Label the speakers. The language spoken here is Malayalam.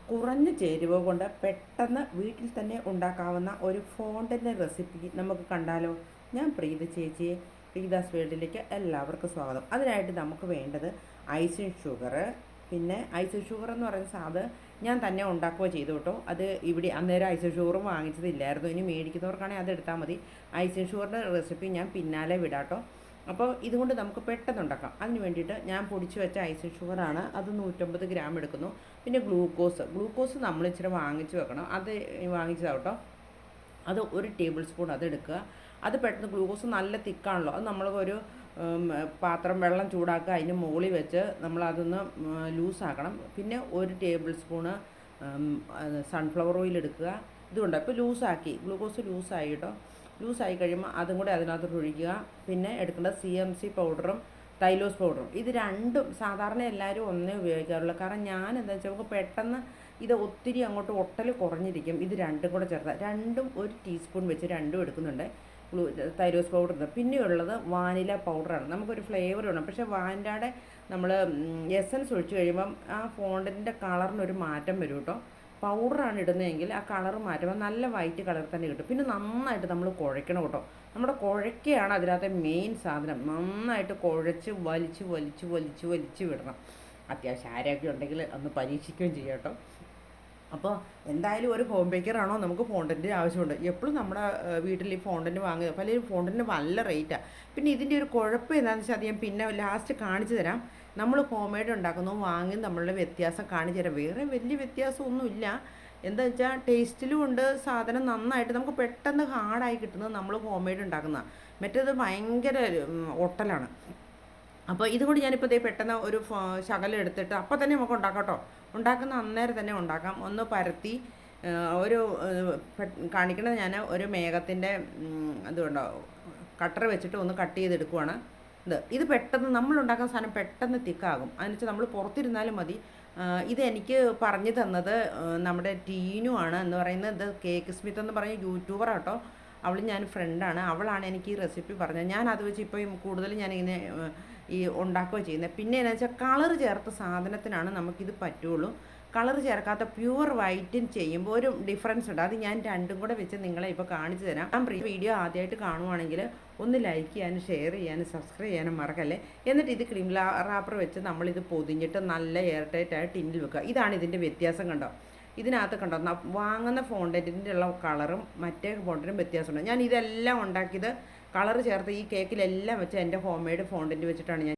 Speaker 1: കുറഞ്ഞ ചേരുവ കൊണ്ട് പെട്ടെന്ന് വീട്ടിൽ തന്നെ ഉണ്ടാക്കാവുന്ന ഒരു ഫോണ്ടൻ്റ് റെസിപ്പി നമുക്ക് കണ്ടാലോ? ഞാൻ പ്രീത ചേച്ചി, പ്രീതാസ് വേൾഡിലേക്ക് എല്ലാവർക്കും സ്വാഗതം. അതിനായിട്ട് നമുക്ക് വേണ്ടത് ഐസിങ് ഷുഗർ. പിന്നെ ഐസിങ് ഷുഗർ എന്ന് പറയുന്ന സാധനം ഞാൻ തന്നെ ഉണ്ടാക്കുകയോ ചെയ്തു കേട്ടോ. അത് ഇവിടെ അന്നേരം ഐസിങ് ഷുഗറും വാങ്ങിച്ചതില്ലായിരുന്നു. ഇനി മേടിക്കുന്നവർക്കാണെങ്കിൽ അത് എടുത്താൽ മതി. ഐസിങ് ഷുഗറിൻ്റെ റെസിപ്പി ഞാൻ പിന്നാലെ വിടാട്ടോ. അപ്പോൾ ഇതുകൊണ്ട് നമുക്ക് പെട്ടെന്ന് ഉണ്ടാക്കാം. അതിന് വേണ്ടിയിട്ട് ഞാൻ പൊടിച്ച് വെച്ച ഐസിങ് ഷുഗറാണ്. അത് 150 ഗ്രാം എടുക്കുന്നു. പിന്നെ ഗ്ലൂക്കോസ് നമ്മൾ ഇച്ചിരി വാങ്ങിച്ച് വെക്കണം. അത് വാങ്ങിച്ചതാട്ടോ. അത് 1 ടേബിൾ സ്പൂൺ അതെടുക്കുക. അത് പെട്ടെന്ന് ഗ്ലൂക്കോസ് നല്ല തിക്കാണല്ലോ. അത് നമ്മൾ ഒരു പാത്രം വെള്ളം ചൂടാക്കുക, അതിന് മുകളിൽ വെച്ച് നമ്മളതൊന്ന് ലൂസാക്കണം. പിന്നെ 1 ടേബിൾ സ്പൂണ് സൺഫ്ലവർ ഓയിൽ എടുക്കുക. ഇതുകൊണ്ട് ഇപ്പോൾ ഗ്ലൂക്കോസ് ലൂസായി കേട്ടോ. ലൂസായി കഴിയുമ്പോൾ അതും കൂടെ അതിനകത്തോട്ട് ഒഴിക്കുക. പിന്നെ എടുക്കേണ്ടത് CMC പൗഡറും തൈലോസ് പൗഡറും. ഇത് രണ്ടും സാധാരണ എല്ലാവരും ഒന്നേ ഉപയോഗിക്കാറുള്ളൂ. കാരണം ഞാൻ എന്താ വെച്ചാൽ നമുക്ക് പെട്ടെന്ന് ഇത് ഒത്തിരി അങ്ങോട്ട് ഒട്ടൽ കുറഞ്ഞിരിക്കും. ഇത് രണ്ടും കൂടെ ചേർത്താൽ രണ്ടും 1 ടീസ്പൂൺ വെച്ച് രണ്ടും എടുക്കുന്നുണ്ട്. തൈലോസ് പൗഡർ. പിന്നെയുള്ളത് വാനില പൗഡറാണ്. നമുക്കൊരു ഫ്ലേവർ വേണം. പക്ഷേ വാനിലയുടെ നമ്മൾ എസൻസ് ഒഴിച്ച് കഴിയുമ്പം ആ ഫോണ്ടിൻ്റെ കളറിനൊരു മാറ്റം വരും കേട്ടോ. പൗഡറാണ് ഇടുന്നതെങ്കിൽ ആ കളർ മാറ്റുമ്പോൾ നല്ല വൈറ്റ് കളർ തന്നെ കിട്ടും. പിന്നെ നന്നായിട്ട് നമ്മൾ കുഴയ്ക്കണം കേട്ടോ. നമ്മുടെ കുഴയ്ക്കയാണ് അതിനകത്തെ മെയിൻ സാധനം. നന്നായിട്ട് കുഴച്ച് വലിച്ച് വിടണം. അത്യാവശ്യം ആരൊക്കെ ഉണ്ടെങ്കിൽ ഒന്ന് പരീക്ഷിക്കുകയും ചെയ്യാം കേട്ടോ. അപ്പോൾ എന്തായാലും ഒരു ഹോം ബേക്കറാണോ നമുക്ക് ഫോണ്ടൻ്റ് ആവശ്യമുണ്ട്. എപ്പോഴും നമ്മുടെ വീട്ടിൽ ഈ ഫോണ്ടൻ്റ് വാങ്ങുക. പലരും ഫോണ്ടൻ്റ് നല്ല റേറ്റാണ്. പിന്നെ ഇതിൻ്റെ ഒരു കുഴപ്പം എന്താണെന്ന് വെച്ചാൽ അത് ഞാൻ പിന്നെ ലാസ്റ്റ് കാണിച്ചു തരാം. നമ്മൾ ഹോം മെയ്ഡ് ഉണ്ടാക്കുന്നു വാങ്ങി നമ്മളുടെ വ്യത്യാസം കാണിച്ചു തരാം. വേറെ വലിയ വ്യത്യാസമൊന്നുമില്ല. എന്താ വെച്ചാൽ ടേസ്റ്റിലും ഉണ്ട്. സാധനം നന്നായിട്ട് നമുക്ക് പെട്ടെന്ന് ഹാർഡായി കിട്ടുന്നത് നമ്മൾ ഹോം മെയ്ഡ് ഉണ്ടാക്കുന്നതാണ്. മറ്റേത് ഭയങ്കര ഒട്ടലാണ്. അപ്പോൾ ഇതുകൊണ്ട് ഞാനിപ്പോൾ ഇതേ പെട്ടെന്ന് ഒരു ശകലം എടുത്തിട്ട് അപ്പോൾ തന്നെ നമുക്ക് ഉണ്ടാക്കാം കേട്ടോ. ഉണ്ടാക്കുന്ന അന്നേരം തന്നെ ഉണ്ടാക്കാം. ഒന്ന് പരത്തി ഒരു കാണിക്കണത് ഞാൻ ഒരു മേഘത്തിൻ്റെ അതുകൊണ്ടോ കട്ടർ വെച്ചിട്ട് ഒന്ന് കട്ട് ചെയ്തെടുക്കുവാണ്. ഇത് പെട്ടെന്ന് നമ്മൾ ഉണ്ടാക്കുന്ന സാധനം പെട്ടെന്ന് തിക്കാകും. അതിനുവെച്ചാൽ നമ്മൾ പുറത്തിരുന്നാലും മതി. ഇതെനിക്ക് പറഞ്ഞു തന്നത് നമ്മുടെ ടീനു ആണ്. എന്ന് പറയുന്നത് ഇത് കേക്ക് സ്മിത്ത് എന്ന് പറഞ്ഞ യൂട്യൂബറാട്ടോ. അവൾ ഞാൻ ഫ്രണ്ടാണ്. അവളാണ് എനിക്ക് ഈ റെസിപ്പി പറഞ്ഞത്. ഞാൻ അത് വെച്ച് ഇപ്പോൾ കൂടുതൽ ഞാനിങ്ങനെ ഈ ഉണ്ടാക്കുകയോ ചെയ്യുന്നത്. പിന്നെ എന്താ വെച്ചാൽ കളർ ചേർത്ത സാധനത്തിനാണ് നമുക്കിത് പറ്റുള്ളൂ. കളർ ചേർക്കാത്ത പ്യുവർ വൈറ്റും ചെയ്യുമ്പോൾ ഒരു ഡിഫറൻസ് ഉണ്ട്. അത് ഞാൻ രണ്ടും കൂടെ വെച്ച് നിങ്ങളെ ഇപ്പോൾ കാണിച്ചു തരാം. ഞാൻ വീഡിയോ ആദ്യമായിട്ട് കാണുവാണെങ്കിൽ ഒന്ന് ലൈക്ക് ചെയ്യാനും ഷെയർ ചെയ്യാനും സബ്സ്ക്രൈബ് ചെയ്യാനും മറക്കല്ലേ. എന്നിട്ട് ഇത് ക്രീം റാപ്പർ വെച്ച് നമ്മളിത് പൊതിഞ്ഞിട്ട് നല്ല എയർ ടൈറ്റായ ടിന്നിൽ വെക്കുക. ഇതാണ് ഇതിൻ്റെ വ്യത്യാസം. കണ്ടോ? ഇതിനകത്ത് കണ്ടോ വാങ്ങുന്ന ഫോണ്ടൻറ്റിൻ്റെ ഉള്ള കളറും മറ്റേ ഫോണ്ടിനും വ്യത്യാസമുണ്ട്. ഞാൻ ഇതെല്ലാം ഉണ്ടാക്കിയത് കളർ ചേർത്ത് ഈ കേക്കിലെല്ലാം വെച്ച് എൻ്റെ ഹോം മെയ്ഡ് ഫോണ്ടൻറ്റ് വെച്ചിട്ടാണ് ഞാൻ